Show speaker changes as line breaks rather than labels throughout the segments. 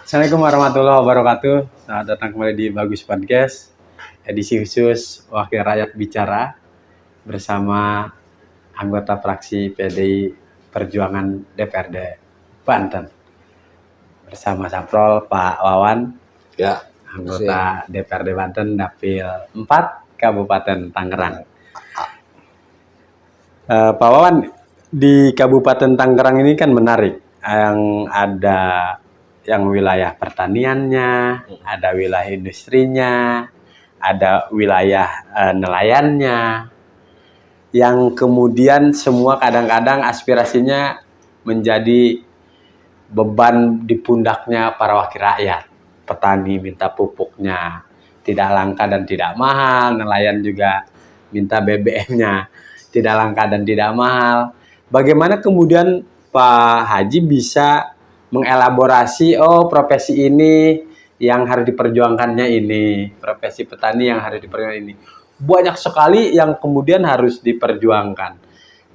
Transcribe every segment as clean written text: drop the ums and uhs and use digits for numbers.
Assalamualaikum warahmatullahi wabarakatuh. Selamat datang kembali di Bagus Podcast, edisi khusus Wakil Rakyat Bicara bersama anggota fraksi PDI Perjuangan DPRD Banten. Bersama Saprol Pak Wawan,
Ya,
anggota DPRD Banten Dapil 4 Kabupaten Tangerang. Pak Wawan, di Kabupaten Tangerang ini kan menarik, yang ada yang wilayah pertaniannya, ada wilayah industrinya, ada wilayah nelayannya, yang kemudian semua kadang-kadang aspirasinya menjadi beban di pundaknya para wakil rakyat. Petani minta pupuknya tidak langka dan tidak mahal, nelayan juga minta BBM-nya tidak langka dan tidak mahal. Bagaimana kemudian Pak Haji bisa mengelaborasi, profesi ini yang harus diperjuangkannya ini, profesi petani yang harus diperjuangkan ini. Banyak sekali yang kemudian harus diperjuangkan.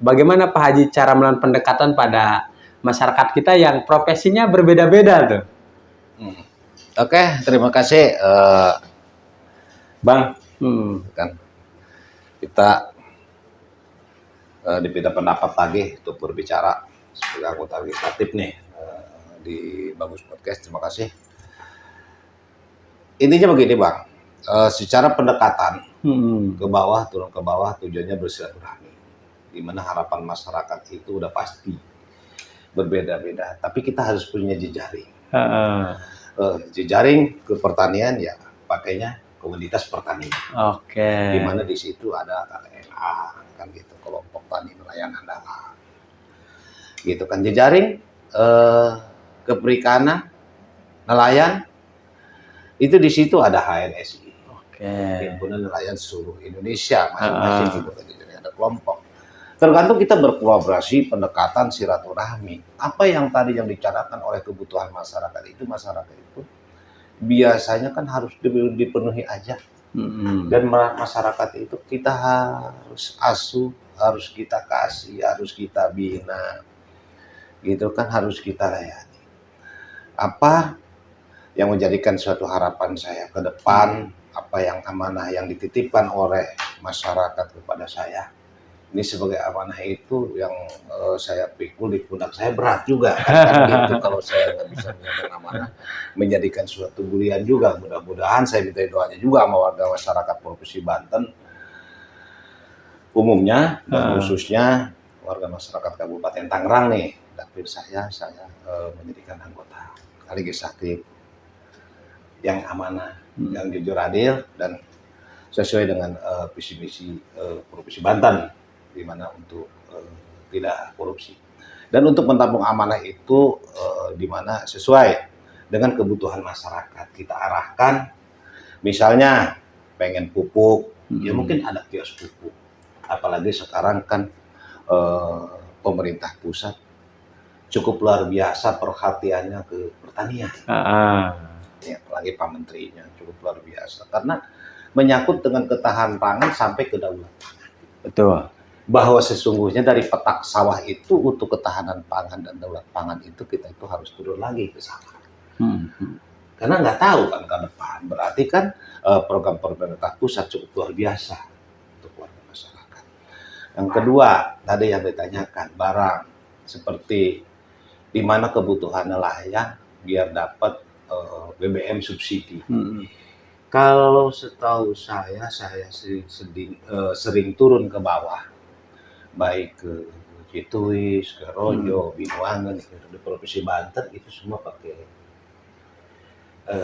Bagaimana Pak Haji cara melakukan pendekatan pada masyarakat kita yang profesinya berbeda-beda tuh?
Oke, terima kasih Bang. Kan kita dipinta pendapat lagi untuk berbicara sebagai anggota legislatif nih di Bagus Podcast. Terima kasih. Intinya begini Bang, secara pendekatan ke bawah, turun ke bawah, tujuannya bersilaturahmi. Di mana harapan masyarakat itu udah pasti berbeda-beda, tapi kita harus punya jejaring. Jejaring ke pertanian ya pakainya komunitas pertanian. Di mana di situ ada KTNA kan gitu, kelompok tani nelayan andalan. Gitu kan, jejaring ke perikanan nelayan itu di situ ada HNSI. Himpunan Nelayan Seluruh Indonesia, masing-masing gitu kan, jadi ada kelompok. Tergantung kita berkolaborasi, pendekatan, silaturahmi. Apa yang tadi yang dicarakan oleh kebutuhan masyarakat itu biasanya kan harus dipenuhi aja. Dan masyarakat itu kita harus asuh, harus kita kasih, harus kita bina. Gitu kan, harus kita layani. Apa yang menjadikan suatu harapan saya ke depan, apa yang amanah yang dititipkan oleh masyarakat kepada saya, ini sebagai amanah itu yang saya pikul di pundak saya berat juga kan gitu. Kalau saya nggak bisa menjalankan amanah, menjadikan suatu bulian juga. Mudah-mudahan saya minta doanya juga sama warga masyarakat Provinsi Banten umumnya dan khususnya warga masyarakat Kabupaten Tangerang nih. Dapil saya menjadikan anggota legislatif yang amanah, yang jujur, adil, dan sesuai dengan visi misi Provinsi Banten, di mana untuk tidak korupsi. Dan untuk menampung amanah itu di mana sesuai dengan kebutuhan masyarakat. Kita arahkan, misalnya pengen pupuk, ya mungkin ada kios pupuk. Apalagi sekarang kan pemerintah pusat cukup luar biasa perhatiannya ke pertanian. Ya, apalagi Pak Menterinya cukup luar biasa. Karena menyangkut dengan ketahanan pangan sampai kedaulatan pangan.
Betul.
Bahwa sesungguhnya dari petak sawah itu untuk ketahanan pangan dan daulat pangan itu kita itu harus turun lagi ke sawah. Karena nggak tahu kan ke depan. Berarti kan program pemerintah pusat cukup luar biasa untuk warga masyarakat. Yang kedua, tadi yang ditanyakan, barang seperti di mana kebutuhan nelayan biar dapat BBM subsidi. Kalau setahu saya sering turun ke bawah, baik ke Cituis, ke Rojo, Binuangan, di Provinsi Banten itu semua pakai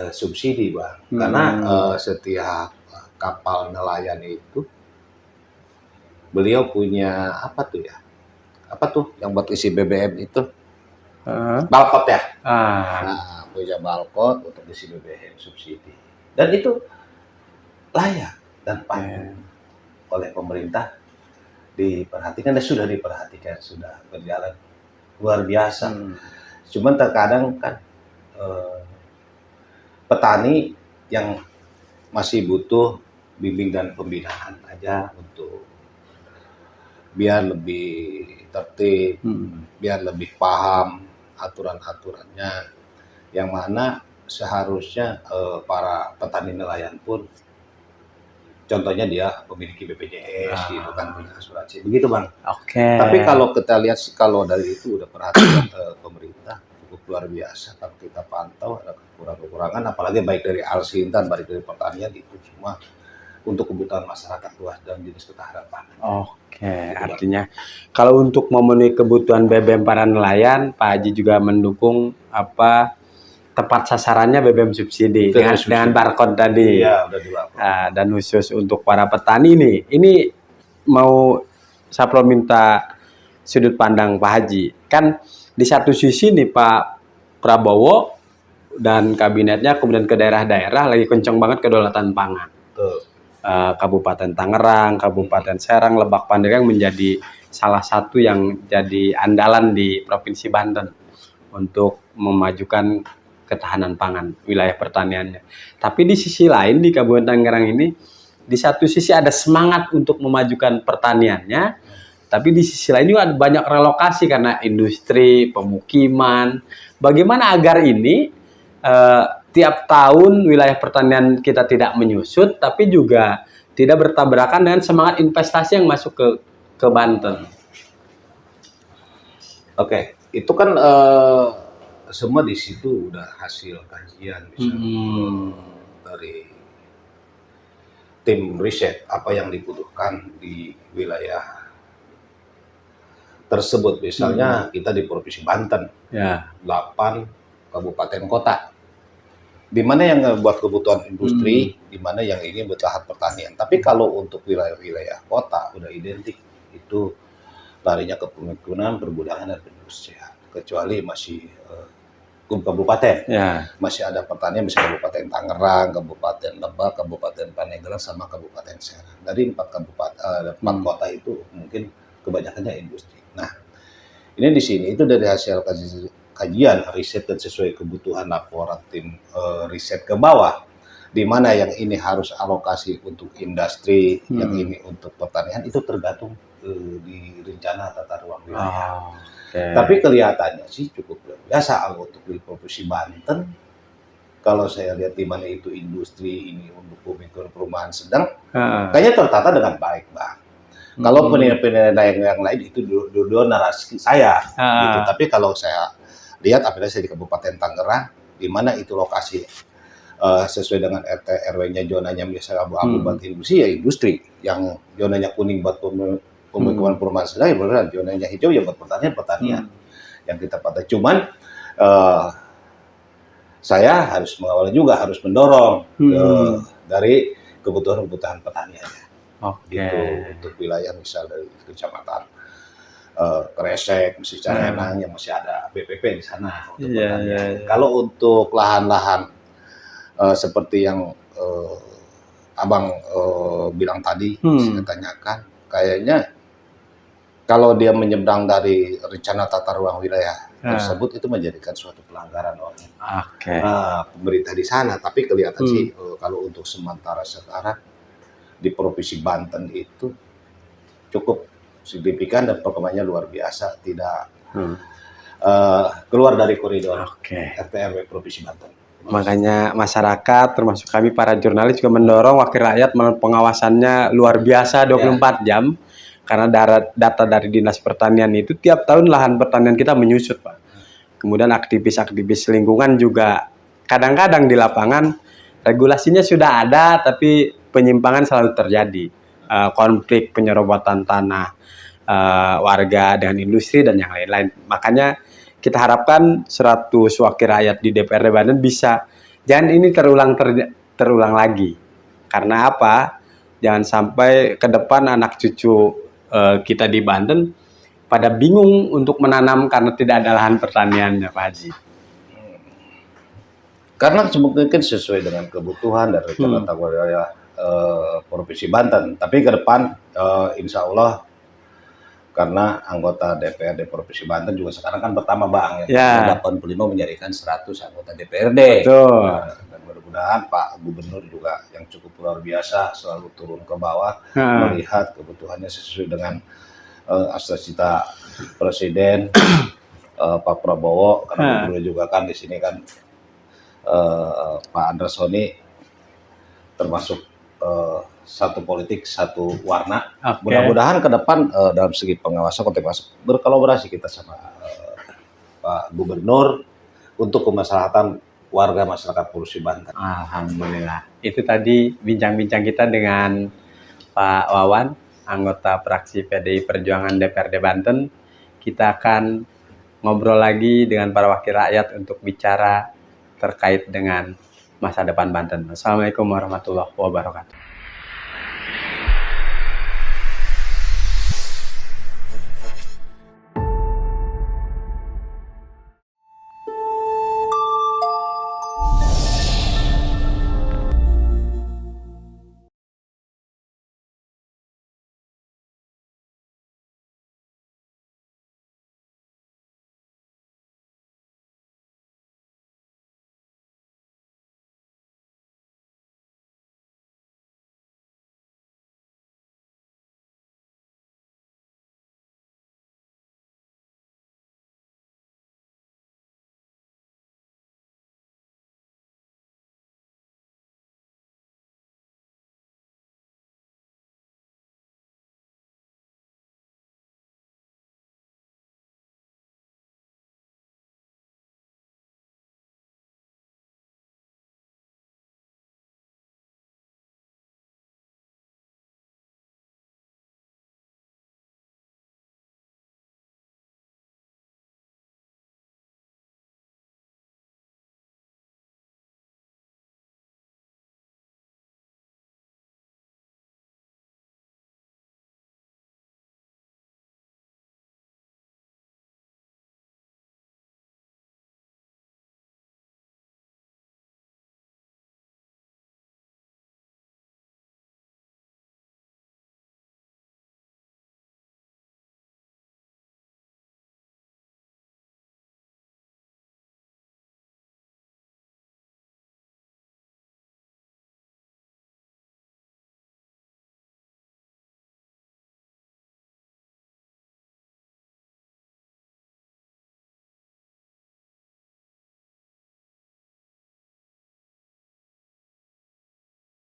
subsidi Bang. Karena setiap kapal nelayan itu beliau punya apa tuh yang buat isi BBM itu? Balkot ya. Nah, punya balkot untuk isi BBM subsidi. Dan itu layak dan patut oleh pemerintah diperhatikan, dan sudah diperhatikan, sudah berjalan luar biasa. Cuman terkadang kan petani yang masih butuh bimbing dan pembinaan aja untuk biar lebih tertib, biar lebih paham aturan-aturannya, yang mana seharusnya para petani nelayan pun, contohnya dia memiliki BPJS gitu kan, punya asuransi, begitu Bang.
Oke.
Tapi kalau kita lihat sih, kalau dari itu udah perhatian pemerintah cukup luar biasa. Kalau kita pantau ada kekurangan-kekurangan, apalagi baik dari Alsintan, baik dari pertanian, itu semua untuk kebutuhan masyarakat luas dan dinas ketahanan pangan.
Oke, artinya kalau untuk memenuhi kebutuhan BBM para nelayan, Pak Haji juga mendukung apa tepat sasarannya BBM subsidi dengan barcode tadi.
Iya, udah dilakukan.
Dan khusus untuk para petani ini mau saya minta sudut pandang Pak Haji. Kan di satu sisi nih Pak Prabowo dan kabinetnya kemudian ke daerah-daerah lagi kenceng banget kedaulatan pangan. Kabupaten Tangerang, Kabupaten Serang, Lebak Pandeglang menjadi salah satu yang jadi andalan di Provinsi Banten untuk memajukan ketahanan pangan wilayah pertaniannya. Tapi di sisi lain di Kabupaten Tangerang ini, di satu sisi ada semangat untuk memajukan pertaniannya, tapi di sisi lain juga ada banyak relokasi karena industri, pemukiman. Bagaimana agar ini tiap tahun wilayah pertanian kita tidak menyusut, tapi juga tidak bertabrakan dengan semangat investasi yang masuk ke Banten.
Oke, itu kan semua di situ udah hasil kajian misalnya dari tim riset apa yang dibutuhkan di wilayah tersebut. Misalnya kita di Provinsi Banten, 8 kabupaten kota, di mana yang buat kebutuhan industri, di mana yang ini buat lahan pertanian. Tapi kalau untuk wilayah-wilayah kota udah identik, itu larinya ke pemukiman, pergudangan dan perindustrian. Kecuali masih kabupaten, masih ada pertanian, misalnya Kabupaten Tangerang, Kabupaten Lebak, Kabupaten Pandeglang, sama Kabupaten Serang. Dari 4 kota itu mungkin kebanyakannya industri. Nah, ini di sini itu dari hasil kajian riset dan sesuai kebutuhan laporan tim riset ke bawah, di mana yang ini harus alokasi untuk industri, yang ini untuk pertanian, itu tergantung di rencana tata ruang wilayah. Tapi kelihatannya sih cukup luar biasa untuk di Provinsi Banten. Kalau saya lihat di mana itu industri, ini untuk perumahan sedang, kayaknya tertata dengan baik, Bang. Kalau penilaian yang lain itu dua narasi saya, gitu. Tapi kalau saya lihat, apalagi saya di Kabupaten Tangerang, di mana itu lokasi sesuai dengan RT RW-nya, zonanya misalnya abu-abu buat industri, ya industri. Yang zonanya kuning buat pemukiman perumahan sedang, ya zonanya hijau ya buat pertanian. Yang kita patah. Cuman saya harus mengawal juga, harus mendorong dari kebutuhan pertaniannya. Gitu, untuk wilayah misal dari kecamatan Kresek, masih Carenang, yang masih ada BPP di sana untuk pertanian. Kalau untuk lahan-lahan seperti yang Abang bilang tadi, saya tanyakan, kayaknya kalau dia menyeberang dari rencana tata ruang wilayah tersebut, itu menjadikan suatu pelanggaran oleh pemerintah di sana. Tapi kelihatan sih kalau untuk sementara sekarang di Provinsi Banten itu cukup signifikan dan perkembangannya luar biasa, tidak keluar dari koridor RT RW Provinsi Banten.
Makanya masyarakat, termasuk kami para jurnalis juga mendorong wakil rakyat pengawasannya luar biasa 24 jam. Karena data dari Dinas Pertanian itu tiap tahun lahan pertanian kita menyusut, Pak. Kemudian aktivis-aktivis lingkungan juga kadang-kadang di lapangan regulasinya sudah ada, tapi penyimpangan selalu terjadi. Konflik penyerobotan tanah warga dengan industri dan yang lain-lain. Makanya kita harapkan 100 wakil rakyat di DPRD Banten bisa, jangan ini terulang lagi. Karena apa? Jangan sampai ke depan anak cucu kita di Banten pada bingung untuk menanam karena tidak ada lahan pertaniannya, Pak Haji.
Karena mungkin sesuai dengan kebutuhan dari rencana tata wilayah Provinsi Banten. Tapi ke depan, insya Allah, karena anggota DPRD Provinsi Banten juga sekarang kan bertambah, Bang. 85 menjadikan 100 anggota DPRD.
Betul.
Dan mudah-mudahan Pak Gubernur juga yang cukup luar biasa selalu turun ke bawah, melihat kebutuhannya sesuai dengan cita Presiden Pak Prabowo. Karena Gubernur juga kan di sini kan Pak Andresoni termasuk satu politik, satu warna.
Oke.
Mudah-mudahan ke depan dalam segi pengawasan konteks berkolaborasi kita sama Pak Gubernur untuk kemaslahatan warga masyarakat Polusi Banten.
Alhamdulillah. Itu tadi bincang-bincang kita dengan Pak Wawan, anggota fraksi PDI Perjuangan DPRD Banten. Kita akan ngobrol lagi dengan para wakil rakyat untuk bicara terkait dengan masa depan Banten. Assalamualaikum warahmatullahi wabarakatuh.